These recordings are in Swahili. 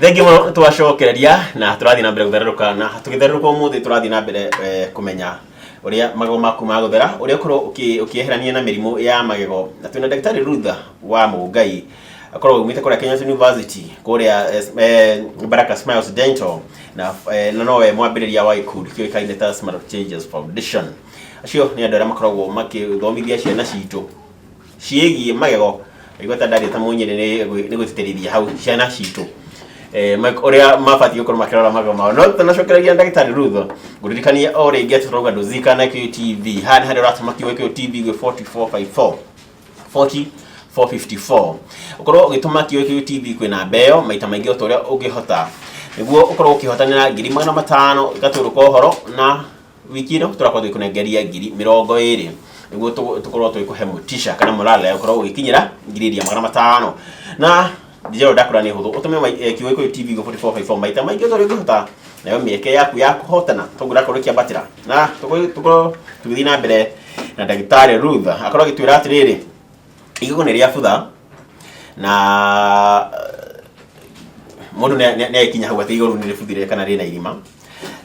Thengi mo twacokereria na turathi na mbere gutherũka na tugitherũka umuthi turathi na mbere kumenya uria magego maku maguthera uria ukorwo ukieherania na mirimu ya magego na twina Daktari Rutha wa Mungai akorwo umite kuri Kenya University kuria Baraka Smiles Dental na nowe mwambiriria wa ikundi kioikaine ta Smart Changes Foundation. Acio ni andu aria makoragwo makithomithia ciana citu ciegie magego igweta ndari ta munyere ni gutiterithia hau ciana citu oria mabati gukorwo makirora magego mao no tunacokereria Daktari Rutha guririkania o ringi turoga nduzika na QTV hani hari ratamaki wa QTV gwe 4454 40454 ukorwo ugituma QTV kwina mbeo maita maingi utoria ungihota niguo ukorwo ukihotanira 500 igaturuka uhoro na wiki ino turakorwo tukunengeria 20 niguo tukorwo twikuhe mutisha kana morale ukorwo ugikinyira 500 na Dijero dakura ni huthu utume kiweko TV go 4454 maita maingi utoria ungihota nayo mieke yaku ya kuhotana tugura korwo kiambatira na tuko tugithi na mbere na Daktari Rutha akorwo gitwira atiriri igego ni ria futha na mundu ne ikinya hau ati igego ni rifuthire kana rina irima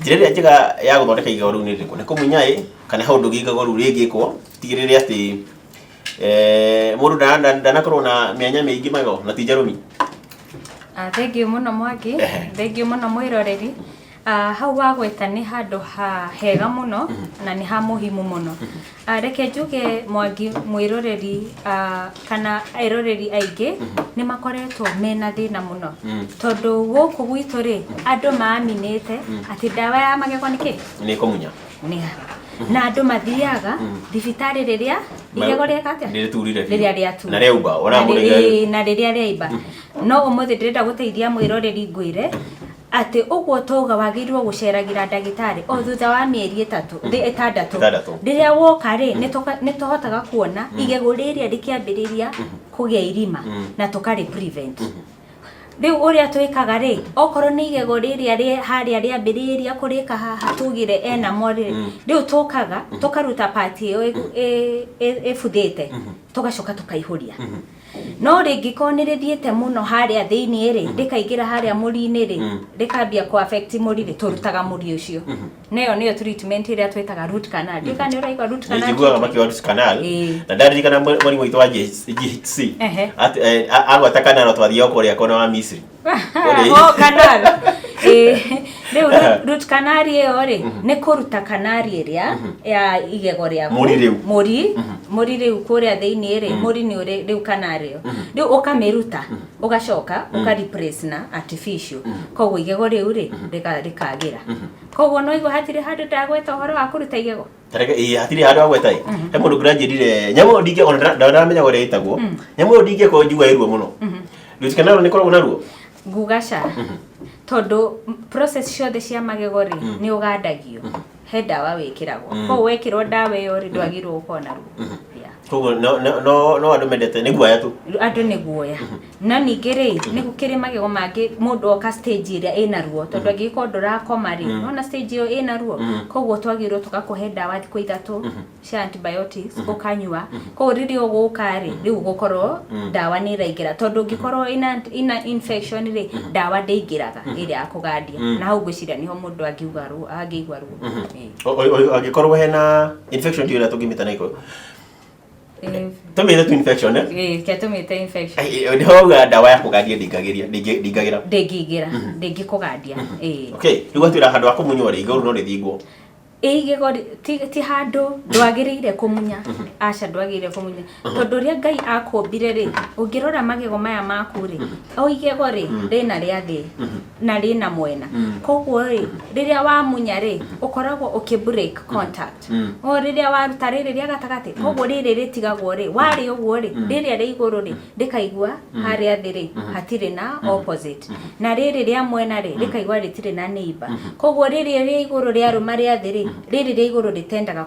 njira njega ya guthondeka igego ru ni riku ni kumunya kana haundu igego ru rigikwo tigirire ati mundu ndanakorwo na mianya mingi magego na tijarumi. Thank you muno Mwangi, thank you muno mwiroreri. Hau wagweta ni handu hega muno na ni ha muhimu muno. Reke njuge Mwangi mwiroreri kana airoreri aingi ni makoretwo mena thina muno tondu guku gwitu ri andu maaminite ati dawa ya magego niki ni kumunya ni na andu mathiaga thibitari riria igego rieka atia riria riatu na riauba ona muriga na riria riaiba no umuthi ndirenda guteithia mwiroreri ngwire ati uguo toga wagirwo guceragira ndagitari o thutha wa mieri 6 riria woka ri ni tohotaga kuona igego riria rikiambiriria kugia irima na tukari prevent riu uria twikaga ri okorwo ni igego riria ri haria riambiriria kurika haha tugire ena mori riu tukaga tukaruta party efuthite tugacoka tukaihuria no ringi konirithite muno haria thiini ri rikaigira haria muri-ini ri rikambia ku affect muri ri turutaga muri ucio neyo treatment iria twitaga root canal ndikani uraigwa root canal njiguaga makiwa root canal na ndaririkana muri witu wa GHC agwata canal twathio kuria kona wa Misri canal riu root canal iyo ri ni kuruta canal iria ya igego ria muri riu kuria thiini ri muri ni riu canal riu ukamiruta ugacoka ukareplace na artificial koguo igego riu ri rikagira koguo no igwa hatire handu ndagweta uhoro wa kuruta igego tareke hatire handu agweta he mundu graduate nyamo ndinge ona ndamenya gore itagwo nyamo ndinge ko njugwa iruo muno root canal ni korwo na ruo ngugaca tondu process ciothe cia magego ri ni ugandagio he dawa wikiragwo ko wekirwo dawa iyo ri ndwagirwo ukona ruo koguo no andu mendete ni guoya tu andu ni guoya na ningiri ni gukiri magego mangi mundu oka stage iria ina ruo tondu angiko ndurakoma ri no na stage iyo ina ruo koguo twagirwo tugakuhe dawa thikũ 3 cia antibiotics ukanyua koguo riri uguka ri riu gukorwo dawa ni iraingira tondu ngikorwo ina infection ri dawa ndeingiraga iria akugandia na hau gwiciria niho mundu angiugwa ruo angĩigua ruo angikorwo hena infection tiyo tungimita naiko tumite tu infection tumite infection ndihoga dawa ya kugandia ndingagira ndingikugandia okay riu atwira handu akumunywa ri iguru no rithingwo igego ti handu ndwagirire kumunya aca ndwagirire kumunya tondu ria Ngai akombire ri ungirora magego maya maku ri o igego ri rina riathi na rina mwena koguo ri riria wamunya ri ukoragwo ukibreak contact o riria waruta riri ria gatagati koguo riri ritigagwo ri wari uguo ri riria ri iguru ri rikaigua haria thiri hatire na opposite na riri ria mwena ri rikaigua ritire na neighbor koguo riri ria iguru ria ruma ria thiri riri ri iguru ritendaga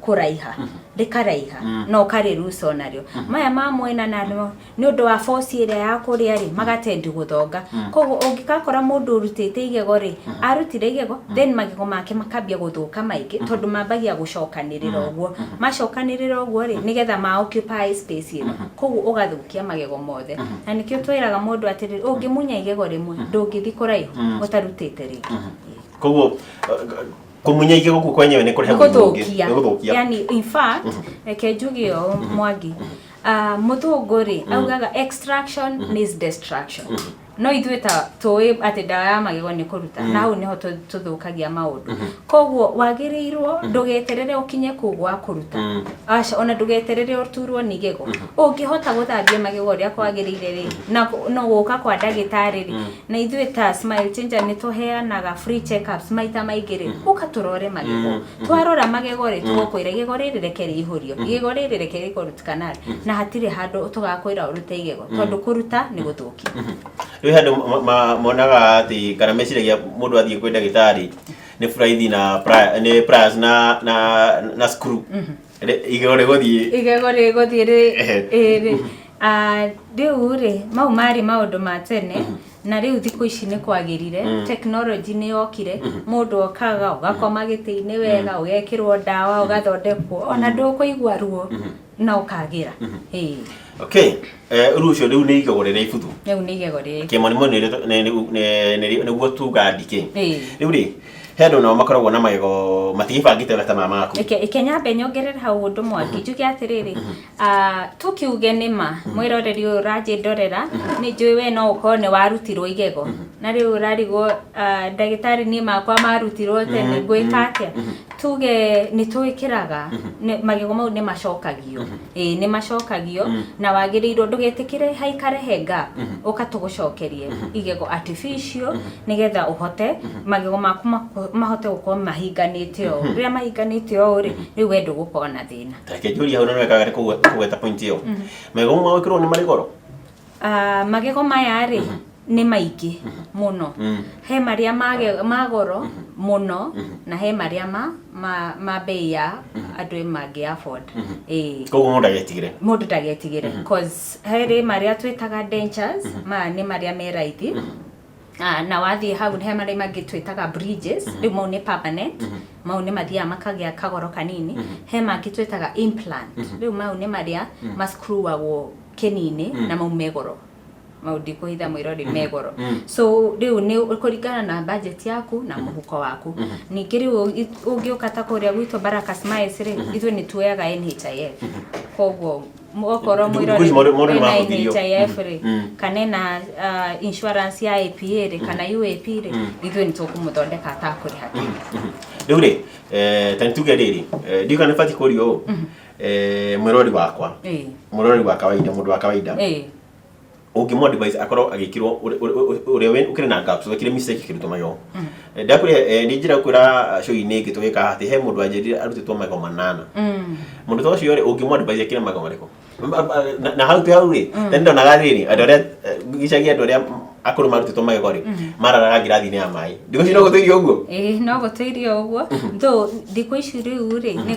kuraiha rikaraiha no kari ruso nario maya ma mwena nano ni undu wa force ire ya kuria ri magatendi guthonga koguo ungikakora mundu urutite igego ri arutire igego then magego make makambia guthuka maingi tondu mambagia gucokanirira uguo macokanirira uguo ri nigetha ma occupy space ino koguo ugathukia magego mothe na nikio twiraga mundu atiri ungimunya igego rimwe ndungithi kuraihu utarutite ri koguo kumunya igego kwenyewe ni kuri guthukia yani in fact kejugio Mwangi muthunguri augaga extraction is destruction no ithueta toy ati dawa ya magego ni kuruta na hau niho tuthukagia maundu koguo wagirirwo ndugeterere ukinye kugwa kuruta aca ona ndugeterere uturwo ni igego ungihota guthambia magego ria kwagirire ri na no guka kwa ndagitari ri na ithueta Smile Changer ni tuheanaga free checkups maita maigiri ukaturore magego twarora magego ri tugukwira igego riri reke rihurio igego riri reke rikurutikana na hatire handu tugakwira urute igego tondu kuruta ni guthukia we had monaga ati kana meciragia mundu athie kwenda gitari ni fraithi na ni price na screw igego riguthie ri riu ri mau mari maundu ma tene na riu thiku ici ni kwagirire technology ni yokire mundu okaga ugakoma giti-ini wega ugekirwo dawa ugathondekwo ona ndukuigwa ruo na ukagira okay rucio riu ni igego rire ibuthu riu ni igego rire kimonimo ni guo tuga ndike riu ri hendu no makoragwo na magego matigibangite ta mama aku ikenya nyongerera hau undu Mwangi njuge atiriri tukiuge nima mwiroreri uraje ndorera ni njui we no ukone warutirwo igego na riu urarigwo ndagitari ni makwa marutirwo tene gwikatia tuge ni tuikiraga magego mau ni macokagio ni macokagio na wagirirwo ndugetikire haikare henga ukatugucokerie igego artificial nigetha uhote magego maku mahote uko mahinganite o ria mahinganite o ri riu wendo gukona na thina take njuri hau no wekaga kugeta point iyo magego ma wikirwo ni marigoro magego maya ri ni maiki muno he maria magoro muno na he maria ma bei ya andu mangi afford koguo mundu ndagetigire cause he maria twitaga dentures ma ni maria me raithi na wathi hau he maria mangi twitaga bridges riu mau ni permanent mau ni mathia makagia kagoro kanini he mangi twitaga implant riu mau ni maria mascrewagwo kinini na mau megoro maudi kuhitha mwirori megoro so riu ni kuringana na budget yaku na muhuko waku ningi riu ungiukata kuria gwitu Baraka Smiles ri ithu ni tuyaga NHIF koguo mokoro mwirori na NHIF ri kana na insurance ya APA ri kana UAP ri ithu ni tukumuthondeka atakuri haki riu ri tanituge riri ndika nifati kurio mwirori wakwa mwirori wa kawaida mundu wa kawaida ungimwa device akoro agikirwo uria we ukire na gaps ukire mistake kirutuma yo ndakure ni njira kwira show ini gitwika ati he mundu anjirire arutitwo magego manana mundu to cio ri ungimwa device akire magego mariko na hau tu hau ri tendo na gariri adoria gicagia adoria akuru marutitwo magego ri mararaga ngirathi-ini ya mai ndiko cino gutuirio uguo no gutuirio uguo ndo ndiko ici riu ri ni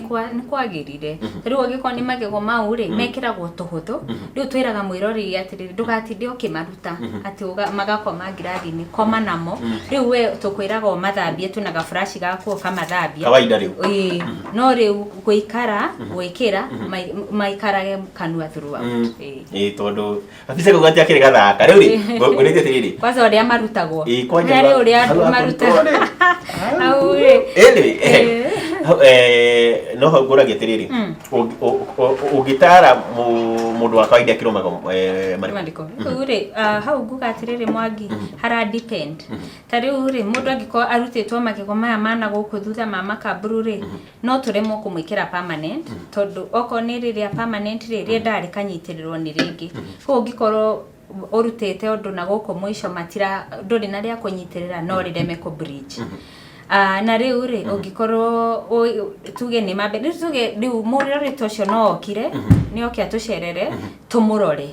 kwagirire riu agiko ni magego mau ri mekiragwo tuhuthu riu twiraga mwirori atiri ndugatinde ukimaruta ati magakoma ngirathi-ini koma namo riu we tukwiraga mathambie tu na gafresh gaku kamathambia kawaida riu no riu guikara gwikira maikarage kanua throughout tondu afisa kugati akire gathaka riu ri ngurite tiri kwanza uria marutagwo kwanja uria marutagwo au no hagura getiriri ugitara mundu wa kawaida kiro mariko uri hau nguga atiriri Mwangi hara depend tari uri mundu angiko arutitwo magego maya mana guku thutha mama kaburu no turemo kumwikira permanent tondu oko ni riria permanent riria ndari kanyitirirwo ni ringi ko ngikoro urutete undu na guku mwisho matira nduri na ria kunyitirira no rireme ku bridge na riu ri ungikorwo tuge ni mambe tuge riu murore tocio no okire ni okia tucerere tumurore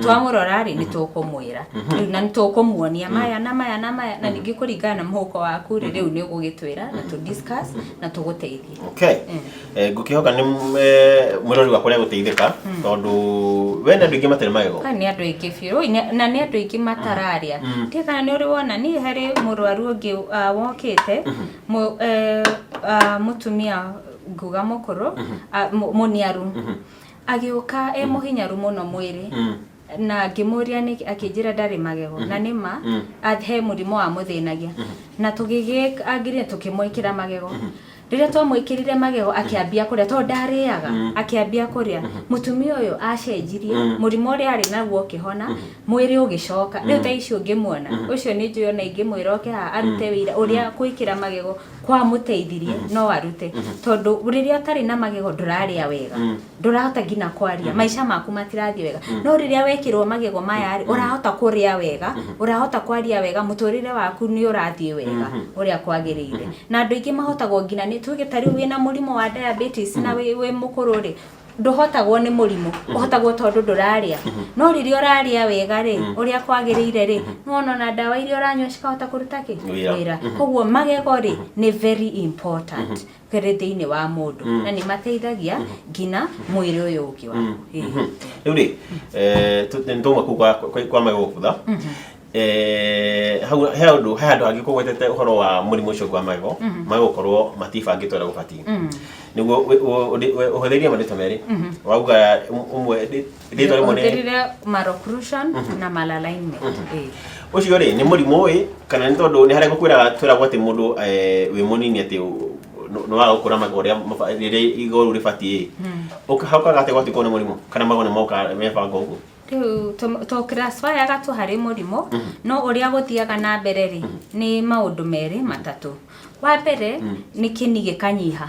twamurora ri ni tukumwira riu na nitukumuonia maya na maya na maya na ningi kuringana na muhuko waku riu ni ugugitwira na tu discuss na tuguteithie. Okay. Ngukihoka ni murori wa kuria guteithika tondu wena ndu ingi matari magego ni andu ingi biru na ni andu ingi matararia ti kana ni uri wona ni hari murwaru ungi wokite mutumia nguga mukuru muniaru agiuka muhinyaru muno mwiri na ngimuria ni akinjira ndari magego na nima athe murimo wa muthinagia na tugige agire tukimwikira magego riria twamwikirire magego akiambia kuria to ndariaga akiambia kuria mutumia uyu acenjirie murimo uri ari naguo kihona mwiri ugicoka riu ta icio ngimuona ucio ni njuyo na ingimwira oke arute wira uria kwikira magego kwa muteithirie no arute tondu riria tari na magego nduraria wega ndurahota ngina kwaria maisha maku matirathie wega no riria wekirwo magego maya ari urahota kuria wega urahota kwaria wega muturire waku ni urathie wega uria kwagirire na andu ingi mahotagwo ngina ni tuge tari wina murimo wa diabetes na we mukuru ri nduhotagwo ni murimo uhotagwo tondu nduraria no riria uraria wega ri uria kwagirire ri no na dawa iria uranywa cikahota kuruta ki wira koguo magego ri ni very important kere thiini wa mundu na ni mateithagia ngina mwiri uyu ungi wa riu ri nduma kwa magego kutha he andu hangi kugwetete uhoro wa murimu ucio kwa magego magukorwo matibangitwo na gubati niguo uhuthirie marito meri wauga umwe rito rimwe ni maroclusion na malalignment ucio ri ni murimu wi kana ni tondu ni haria gukwira twiragwo ati mundu wi munini ati no wa gukura magego riria iguru ribati ukahauka gate gwati kone murimu kana magone moka mebanga uguo to classify agatu hari murimo no uria guthiaga na mbere ri ni maundu meri matatu wa mbere ni kinige kanyiha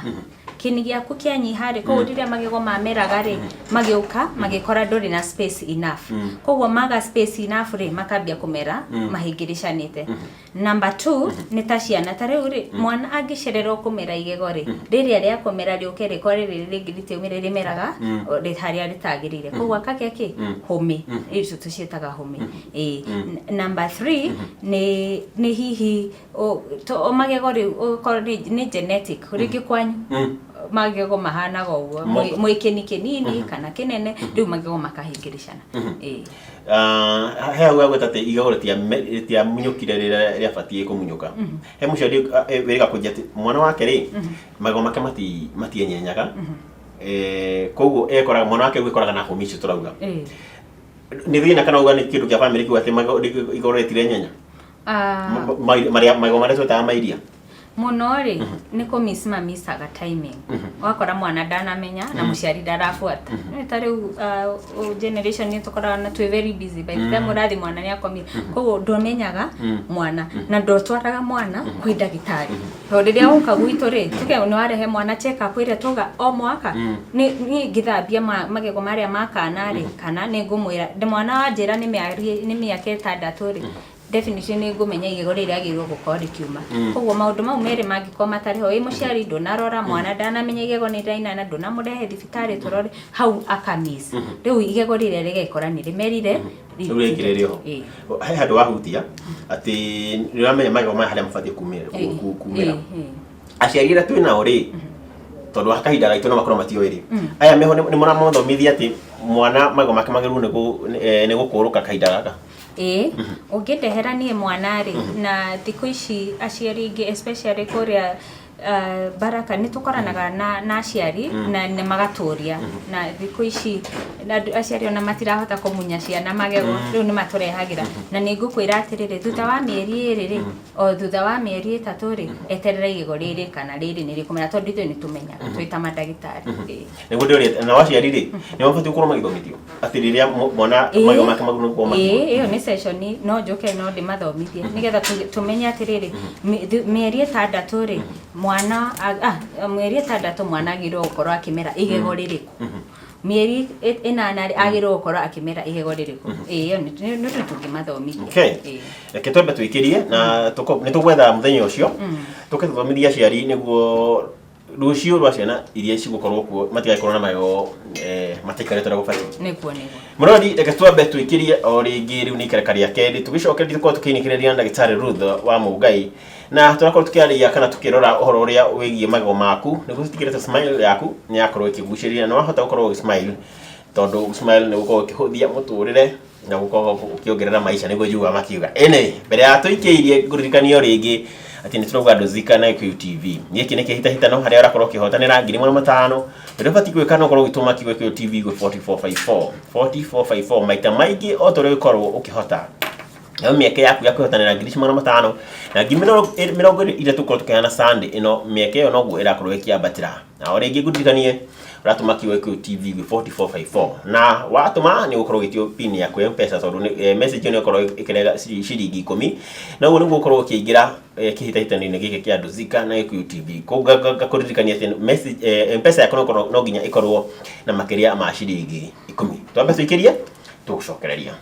kinigi yaku kianyiha ri ko riria magego mameraga ri magiuka magikora nduri na space enough koguo maga space enough ri makambia kumera mahingirishanite. Number 2 ni ta ciana tare uri mwana angicererwo kumera igego ri riria ria kumera ri ukere kore ri ringirite umire rimeraga ri haria ritagirire koguo akake ki home icio tucietaga home. Number 3 ni hihi to magego ri ni genetic ringi kwanyu magego mahana go uguo mwikeni kinini kana kinene riu magego makahingirishana he agwa gwetate igego tia munyukire ria batie kumunyuka he mucari wega kujati mwana wake ri magego make matienyenyaga koguo ekora mwana wake gwikoraga na komisho turauga ni thina kana uga ni kindu kia family kiwate magego igego retire nyenya magego mare tweta mairia muno ri ni kumismamisaga timing wakora mwana ndanamenya na muciari ndarafuata ni tari generation ni tukora na twi very busy by the time urathi mwana ni akomire koguo ndomenyaga mwana na ndotwaraga mwana kwi ndagitari to riria uka gwitu ri tuke ni warehe mwana check up ire tuga o mwaka ni ngithambia magego maria makana ri kana ni ngumwira ndi mwana wa njira ni miaka 6 ri definition ni ngumenya igego riria agirwo gukorwo rikiuma koguo maundu mau meri mangikoma matari ho muciari ndunarora mwana ndanamenya igego ni ndaina na ndunamurehe thibitari turore hau akamis riu igego riria rigekora ni rimerire rirekirerio he handu wahutia ati niramenya magego maya haria mabati kumira aciari ria twina uri tondu akahinda gaitu no makorwo matio iri aya meho ni mona mothomithia ati mwana magego make magiru ni gukuruka kahinda gaka ungindehera nie mwana ri na thiku ici aciari ingi especially kuria Baraka ni tukoranaga na aciari na magaturia na thiku ici aciari ona matirahota kumunya ciana magego riu ni maturehagira na ni ngukwira atiriri thutha wa mieri iri ri o thutha wa mieri 3 ri eterera igego riri kana riri ni rikumenya tondu ithu ni tumenya twita madagitari niguo ndori na waciari ri ni mabati ukorwo magithomithio atiriria mwana magego make magunu kwa iyo ni session no njoke no ndimathomithie nigetha tumenye atiriri mieri 6 ri mwana mweri 6 mwana agirwo gukorwo akimera igego ririku mieri enana agirwo gukora akimera ihego ririku iyo nĩ tũngĩmathomithia. Okay, reke twambe twĩkĩrie na nĩ tũgwetha mũthenya ũcio tũkĩthomithia aciari nĩguo rũciũ rwa ciana iria cigũkorwo kuo matigakorwo na mayo mataikarĩte ũrĩa gũbatiĩ. Nĩguo Mũrori, reke twambe twĩkĩrie o rĩngĩ rĩu nĩ ikereka rĩa kerĩ tũgĩcokereria tũkorwo tũkĩinĩkĩrĩria na ndagĩtarĩ Ruth wa Mũngai na tũrakorwo tũkĩarĩria kana tũkĩrora ũhoro ũrĩa wĩgiĩ magego maku nĩguo tũtigĩrĩte smile yaku nĩ yakorwo ĩkĩgucĩrĩria na wahota gũkorwo ũgĩ-smile tondũ smile nĩ gũkorwo ũkĩhũthia mũtũrĩre na gũkorwo ũkĩongerera maica nĩguo Juga makiuga. Mbere ya tũikĩirie ngũririkanio rĩngĩ atĩ nĩ tũrauga ndũzika na Gĩkũyũ TV. Gĩkĩ nĩ kĩhĩtahĩtano harĩa ũrakorwo ũkĩhotanĩra 5,000 ũrĩa ũbatiĩ gwĩka no ũkorwo ũgĩtũma kiugo Gĩkũyũ TV gwĩ 4454 maita maingĩ o torĩa ũkorwo ũkĩhota. Nayo mĩeke yaku ya kwĩhotanĩra 5,000 na 20 iria tũkorwo tũkĩheana Sunday ĩno mĩeke ĩyo noguo ĩrakorwo ĩkĩambatĩra. Na o rĩngĩ ngũririkanie ũratũma kiugo Gĩkũyũ TV gwĩ 4454 na watũma nĩ ũgũkorwo ũgĩtio pin yaku ya M-Pesa tondũ message ĩno ĩkorwo ĩkĩrega ciringi 10 na ũguo nĩguo ũkorwo ũkĩingĩra kĩhĩtahĩtano-inĩ gĩkĩ kĩa ndũzika na Gĩkũyũ TV. Ngakũririkania atĩ M-Pesa yaku no nginya ĩkorwo na makĩria ma ciringi 10. Twambe twĩkĩrie tũgũcokereria.